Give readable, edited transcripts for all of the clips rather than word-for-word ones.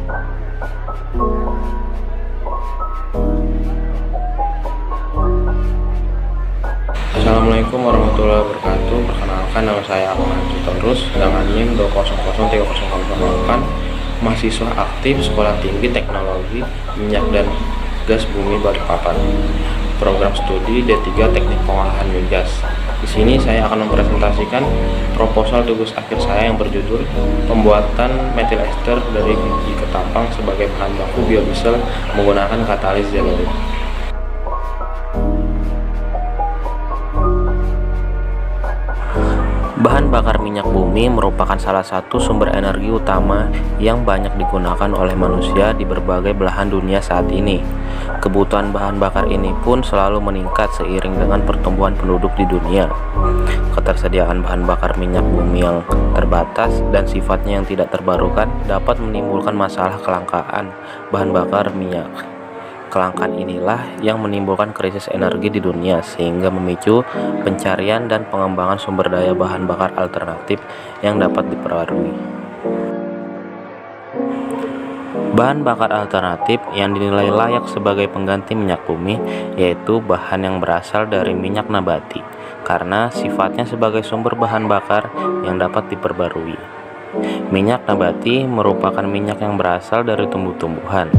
Assalamualaikum warahmatullahi wabarakatuh. Perkenalkan, nama saya Ahmad Sutorus dengan NIM 2003008, mahasiswa aktif Sekolah Tinggi Teknologi Minyak dan Gas Bumi Balikpapan, program studi D3 Teknik Pengolahan Migas. Di sini saya akan mempresentasikan proposal tugas akhir saya yang berjudul pembuatan metil ester dari biji ketapang sebagai bahan baku biodiesel menggunakan katalis zeolite. Bahan bakar minyak bumi merupakan salah satu sumber energi utama yang banyak digunakan oleh manusia di berbagai belahan dunia saat ini. Kebutuhan bahan bakar ini pun selalu meningkat seiring dengan pertumbuhan penduduk di dunia. Ketersediaan bahan bakar minyak bumi yang terbatas dan sifatnya yang tidak terbarukan dapat menimbulkan masalah kelangkaan bahan bakar minyak. Kelangkaan inilah yang menimbulkan krisis energi di dunia sehingga memicu pencarian dan pengembangan sumber daya bahan bakar alternatif yang dapat diperbarui. Bahan bakar alternatif yang dinilai layak sebagai pengganti minyak bumi yaitu bahan yang berasal dari minyak nabati karena sifatnya sebagai sumber bahan bakar yang dapat diperbarui. Minyak nabati merupakan minyak yang berasal dari tumbuh-tumbuhan.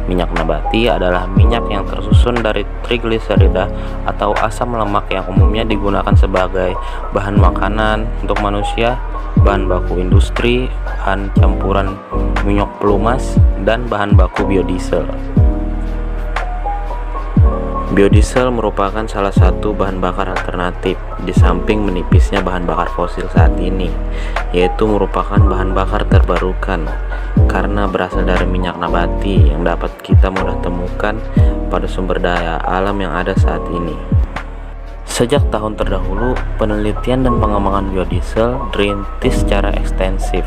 Minyak nabati adalah minyak yang tersusun dari trigliserida atau asam lemak yang umumnya digunakan sebagai bahan makanan untuk manusia, bahan baku industri, bahan campuran minyak pelumas, dan bahan baku biodiesel. Biodiesel merupakan salah satu bahan bakar alternatif di samping menipisnya bahan bakar fosil saat ini, yaitu merupakan bahan bakar terbarukan karena berasal dari minyak nabati yang dapat kita mudah temukan pada sumber daya alam yang ada saat ini. Sejak tahun terdahulu, penelitian dan pengembangan biodiesel dirintis secara ekstensif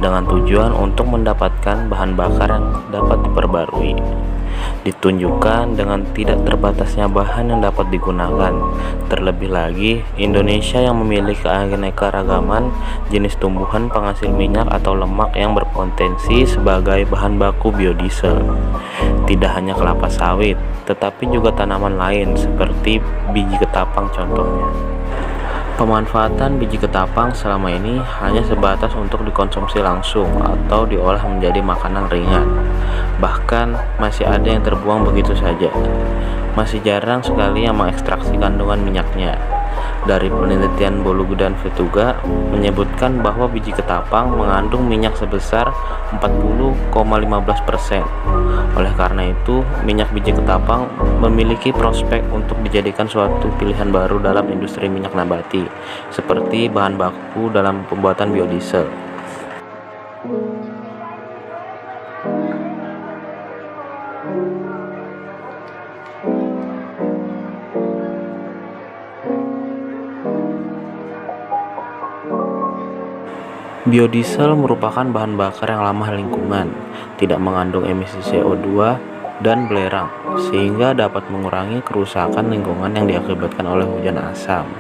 dengan tujuan untuk mendapatkan bahan bakar yang dapat diperbarui. Ditunjukkan dengan tidak terbatasnya bahan yang dapat digunakan. Terlebih lagi, Indonesia yang memiliki keanekaragaman jenis tumbuhan penghasil minyak atau lemak yang berpotensi sebagai bahan baku biodiesel. Tidak hanya kelapa sawit, tetapi juga tanaman lain seperti biji ketapang contohnya. Pemanfaatan biji ketapang selama ini hanya sebatas untuk dikonsumsi langsung atau diolah menjadi makanan ringan. Bahkan masih ada yang terbuang begitu saja. Masih jarang sekali yang mengekstraksi kandungan minyaknya. Dari penelitian Bolugu dan Vituga menyebutkan bahwa biji ketapang mengandung minyak sebesar 40,15%. Oleh karena itu, minyak biji ketapang memiliki prospek untuk dijadikan suatu pilihan baru dalam industri minyak nabati, seperti bahan baku dalam pembuatan biodiesel. Biodiesel merupakan bahan bakar yang ramah lingkungan, tidak mengandung emisi CO2 dan belerang, sehingga dapat mengurangi kerusakan lingkungan yang diakibatkan oleh hujan asam.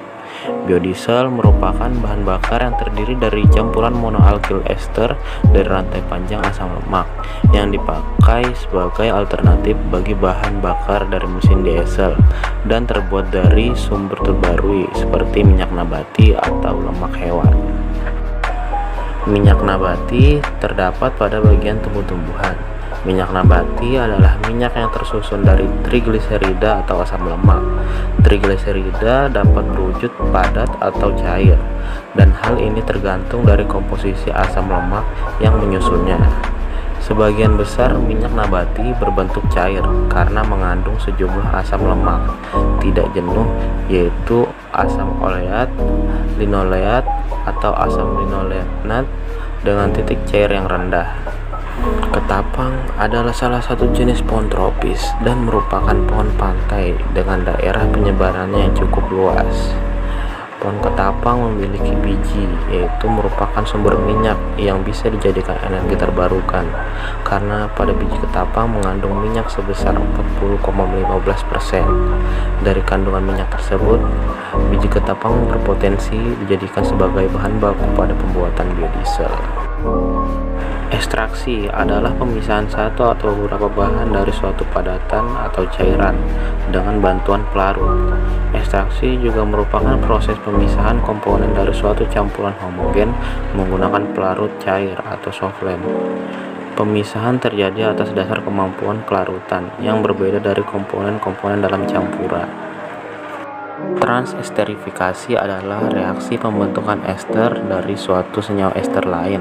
Biodiesel merupakan bahan bakar yang terdiri dari campuran monoalkyl ester dari rantai panjang asam lemak yang dipakai sebagai alternatif bagi bahan bakar dari mesin diesel dan terbuat dari sumber terbarukan seperti minyak nabati atau lemak hewan. Minyak nabati terdapat pada bagian tumbuh-tumbuhan. Minyak nabati adalah minyak yang tersusun dari trigliserida atau asam lemak. Trigliserida dapat berwujud padat atau cair, dan hal ini tergantung dari komposisi asam lemak yang menyusunnya. Sebagian besar minyak nabati berbentuk cair karena mengandung sejumlah asam lemak tidak jenuh, yaitu asam oleat, linoleat, atau asam linolenat dengan titik cair yang rendah. Ketapang adalah salah satu jenis pohon tropis dan merupakan pohon pantai dengan daerah penyebarannya yang cukup luas. Pohon ketapang memiliki biji, yaitu merupakan sumber minyak yang bisa dijadikan energi terbarukan karena pada biji ketapang mengandung minyak sebesar 40,15%. Dari kandungan minyak tersebut, biji ketapang berpotensi dijadikan sebagai bahan baku pada pembuatan biodiesel. Ekstraksi adalah pemisahan satu atau beberapa bahan dari suatu padatan atau cairan dengan bantuan pelarut. Ekstraksi juga merupakan proses pemisahan komponen dari suatu campuran homogen menggunakan pelarut cair atau solvent. Pemisahan terjadi atas dasar kemampuan kelarutan yang berbeda dari komponen-komponen dalam campuran. Transesterifikasi adalah reaksi pembentukan ester dari suatu senyawa ester lain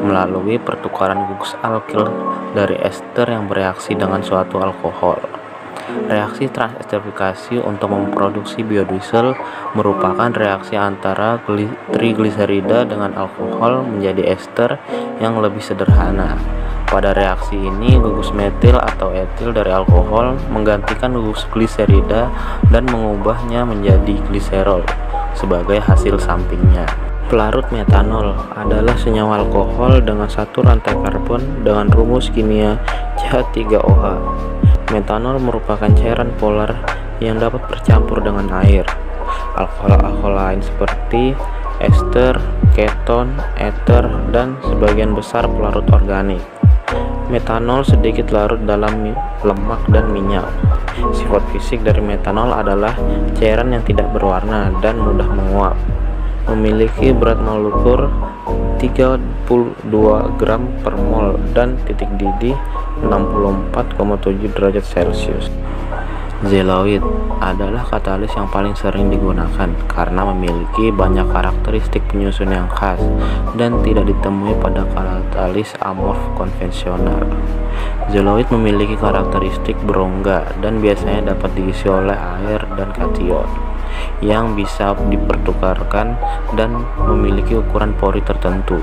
melalui pertukaran gugus alkil dari ester yang bereaksi dengan suatu alkohol. Reaksi transesterifikasi untuk memproduksi biodiesel merupakan reaksi antara trigliserida dengan alkohol menjadi ester yang lebih sederhana. Pada reaksi ini, gugus metil atau etil dari alkohol menggantikan gugus gliserida dan mengubahnya menjadi gliserol sebagai hasil sampingnya. Pelarut metanol adalah senyawa alkohol dengan satu rantai karbon dengan rumus kimia CH3OH. Metanol merupakan cairan polar yang dapat bercampur dengan air. Alkohol-alkohol lain seperti ester, keton, eter, dan sebagian besar pelarut organik. Metanol sedikit larut dalam lemak dan minyak. Sifat fisik dari metanol adalah cairan yang tidak berwarna dan mudah menguap. Memiliki berat molekul 32 gram per mol dan titik didih 64,7 derajat Celcius. Zeoloid adalah katalis yang paling sering digunakan karena memiliki banyak karakteristik penyusun yang khas dan tidak ditemui pada katalis amorf konvensional. Zeoloid memiliki karakteristik berongga dan biasanya dapat diisi oleh air dan kation yang bisa dipertukarkan dan memiliki ukuran pori tertentu.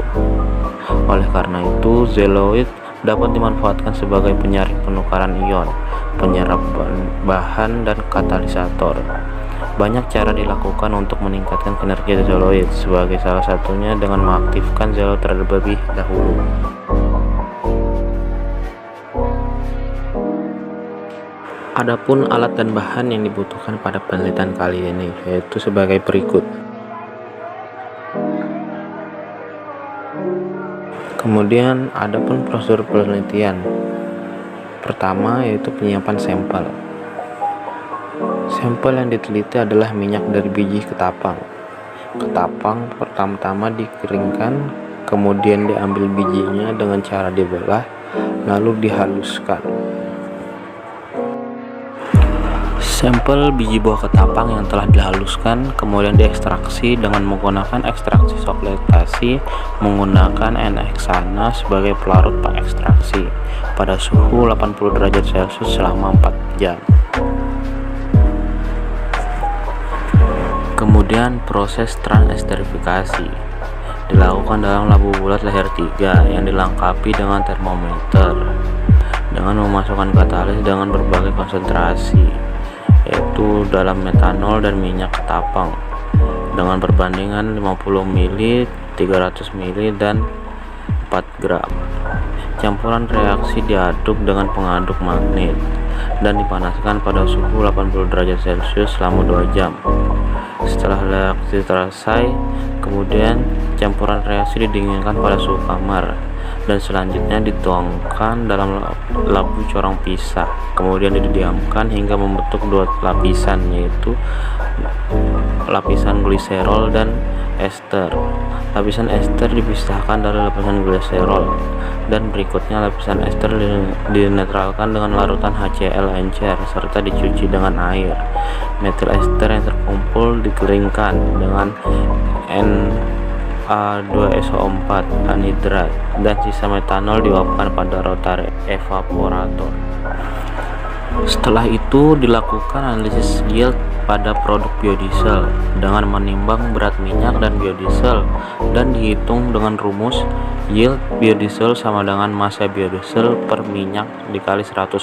Oleh karena itu, zeoloid dapat dimanfaatkan sebagai penyaring penukaran ion, penyerap bahan, dan katalisator. Banyak cara dilakukan untuk meningkatkan kinerja zeoloid, sebagai salah satunya dengan mengaktifkan zeoloid terlebih dahulu. Adapun alat dan bahan yang dibutuhkan pada penelitian kali ini yaitu sebagai berikut. Kemudian adapun prosedur penelitian. Pertama yaitu penyiapan sampel. Sampel yang diteliti adalah minyak dari biji ketapang. Ketapang pertama-tama dikeringkan, kemudian diambil bijinya dengan cara dibelah, lalu dihaluskan. Sampel biji buah ketapang yang telah dihaluskan kemudian diekstraksi dengan menggunakan ekstraksi sortasi menggunakan N-heksana sebagai pelarut pengekstraksi pada suhu 80 derajat Celcius selama 4 jam. Kemudian proses transesterifikasi dilakukan dalam labu bulat layer 3 yang dilengkapi dengan termometer dengan memasukkan katalis dengan berbagai konsentrasi, yaitu dalam metanol dan minyak ketapang dengan perbandingan 50 ml, 300 ml, dan 4 gram. Campuran reaksi diaduk dengan pengaduk magnet dan dipanaskan pada suhu 80 derajat Celcius selama 2 jam. Setelah reaksi selesai, kemudian campuran reaksi didinginkan pada suhu kamar dan selanjutnya dituangkan dalam labu corong pisah, kemudian didiamkan hingga membentuk 2 lapisan, yaitu lapisan gliserol dan ester. Lapisan ester dipisahkan dari lapisan gliserol dan berikutnya lapisan ester dinetralkan dengan larutan HCl encer serta dicuci dengan air. Metil ester yang terkumpul dikeringkan dengan Na2SO4 anhidrat dan sisa metanol diuapkan pada rotary evaporator. Setelah itu dilakukan analisis yield pada produk biodiesel dengan menimbang berat minyak dan biodiesel dan dihitung dengan rumus yield biodiesel sama dengan massa biodiesel per minyak dikali 100%.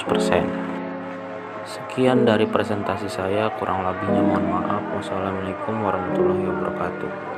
Sekian dari presentasi saya, kurang lebihnya mohon maaf. Wassalamualaikum warahmatullahi wabarakatuh.